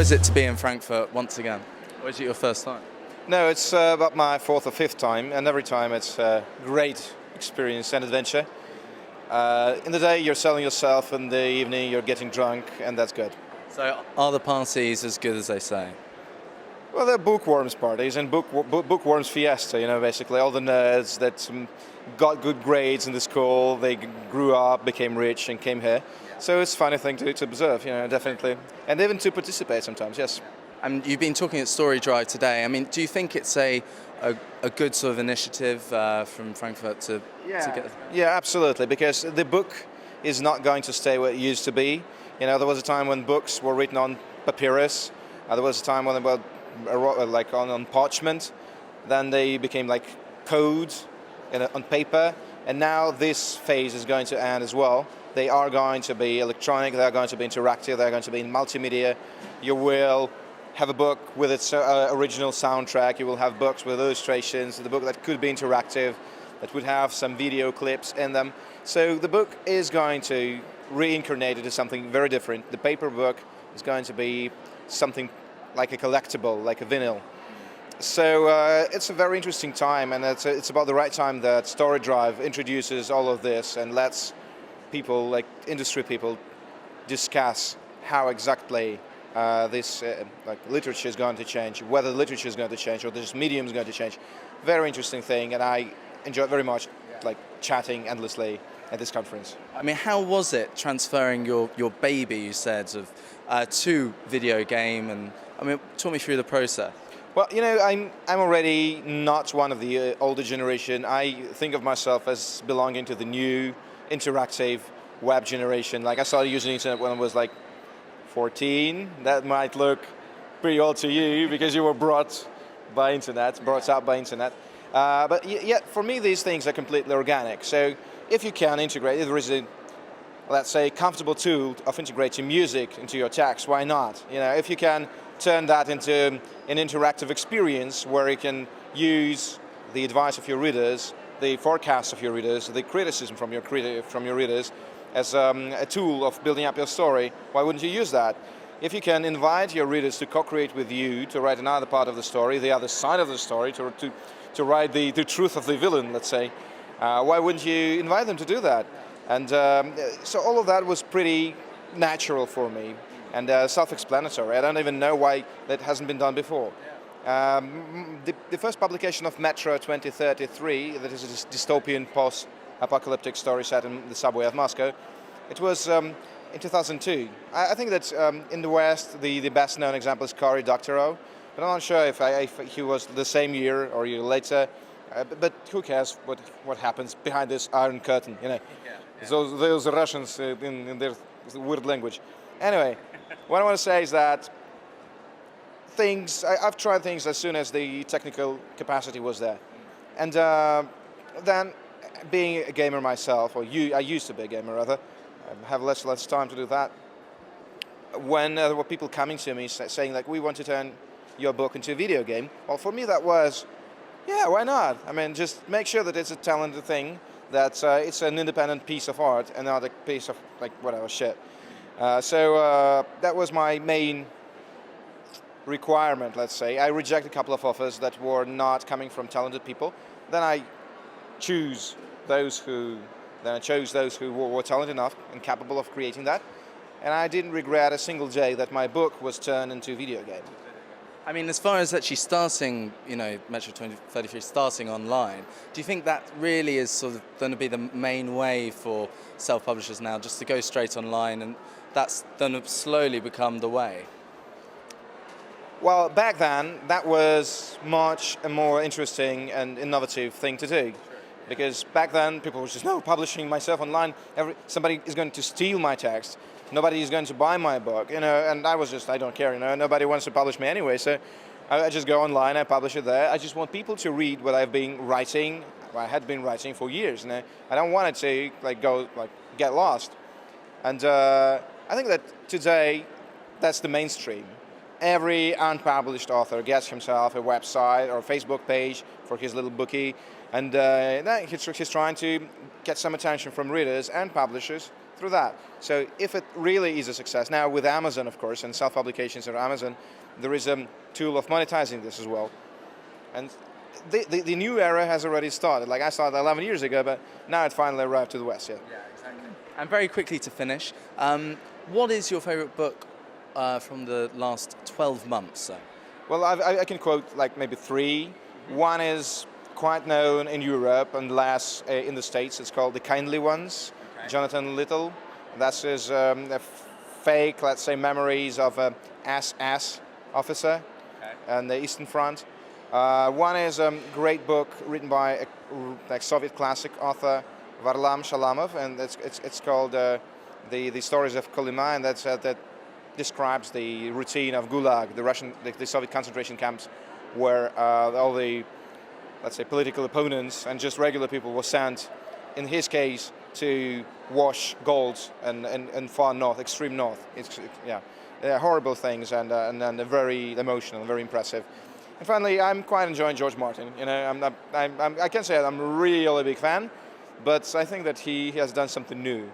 is it to be in Frankfurt once again? Or is it your first time? No, it's about my fourth or fifth time, and every time it's a great experience and adventure. In the day you're selling yourself, in the evening you're getting drunk, and that's good. So are the parties as good as they say? Well, they're bookworms parties and bookworms fiesta, basically. All the nerds that got good grades in the school, they grew up, became rich, and came here. So it's a funny thing to observe, definitely. And even to participate sometimes, yes. And you've been talking at StoryDrive today. I mean, do you think it's a good sort of initiative from Frankfurt to get... Yeah, absolutely, because the book is not going to stay what it used to be. There was a time when books were written on papyrus. There was a time when they were like on parchment. Then they became like code on paper. And now this phase is going to end as well. They are going to be electronic, they are going to be interactive, they are going to be in multimedia. You will have a book with its original soundtrack, you will have books with illustrations, the book that could be interactive, that would have some video clips in them. So the book is going to reincarnate into something very different. The paper book is going to be something like a collectible, like a vinyl. So it's a very interesting time, and it's about the right time that StoryDrive introduces all of this and lets people, like industry people, discuss how exactly this literature is going to change, whether literature is going to change or this medium is going to change. Very interesting thing, and I enjoyed very much chatting endlessly at this conference. I mean, how was it transferring your baby, you said, to video game? And I mean, talk me through the process. Well, I'm already not one of the older generation. I think of myself as belonging to the new interactive web generation. Like I started using the internet when I was like 14. That might look pretty old to you because you were brought up by internet. But yet, for me, these things are completely organic. So if you can integrate, if there is a, let's say, comfortable tool of integrating music into your text, why not? If you can turn that into an interactive experience where you can use the advice of your readers, the forecasts of your readers, the criticism from your readers as a tool of building up your story, why wouldn't you use that? If you can invite your readers to co-create with you, to write another part of the story, the other side of the story, to write the truth of the villain, let's say, why wouldn't you invite them to do that? And so all of that was pretty natural for me and self-explanatory. I don't even know why that hasn't been done before. The first publication of Metro 2033, that is a dystopian post-apocalyptic story set in the subway of Moscow, it was in 2002. I think that in the West, the best-known example is Cory Doctorow, but I'm not sure if he was the same year or a year later. But who cares what happens behind this iron curtain? Those Russians in their weird language. Anyway, what I want to say is that I've tried things as soon as the technical capacity was there. And then, being a gamer myself, I used to be a gamer rather, I have less time to do that. When there were people coming to me saying, like, we want to turn your book into a video game, well, for me that was, yeah, why not? I mean, just make sure that it's a talented thing, that it's an independent piece of art and not a piece of, like, whatever shit. So that was my main requirement, let's say. I reject a couple of offers that were not coming from talented people. Then I chose those who were talented enough and capable of creating that. And I didn't regret a single day that my book was turned into a video game. I mean, as far as actually starting, Metro 2033 starting online, do you think that really is sort of going to be the main way for self-publishers now, just to go straight online, and that's going to slowly become the way? Well, back then, that was much a more interesting and innovative thing to do. Because back then, people were just, no, publishing myself online, somebody is going to steal my text. Nobody is going to buy my book, and I was just, I don't care, nobody wants to publish me anyway, so I just go online, I publish it there. I just want people to read what I've been writing, I had been writing for years, and I don't want it to get lost. And I think that today, that's the mainstream. Every unpublished author gets himself a website or a Facebook page for his little bookie. And he's trying to get some attention from readers and publishers through that. So if it really is a success, now with Amazon, of course, and self-publications on Amazon, there is a tool of monetizing this as well. And the new era has already started. Like I started 11 years ago, but now it finally arrived to the West, yeah. Yeah, exactly. And very quickly to finish, what is your favorite book from the last 12 months? So? Well, I can quote like maybe three. One is quite known in Europe and less in the States. It's called The Kindly Ones, okay. Jonathan Little. That's his fake, let's say, memories of a SS officer on the Eastern Front. One is a great book written by a Soviet classic author, Varlam Shalamov, and it's called The Stories of Kolyma, and that describes the routine of Gulag, the Soviet concentration camps, where all the, let's say, political opponents and just regular people were sent, in his case, to wash gold and far north, extreme north. They're horrible things and very emotional, very impressive. And finally, I'm quite enjoying George Martin. You know, I can say I'm a really big fan, but I think that he has done something new.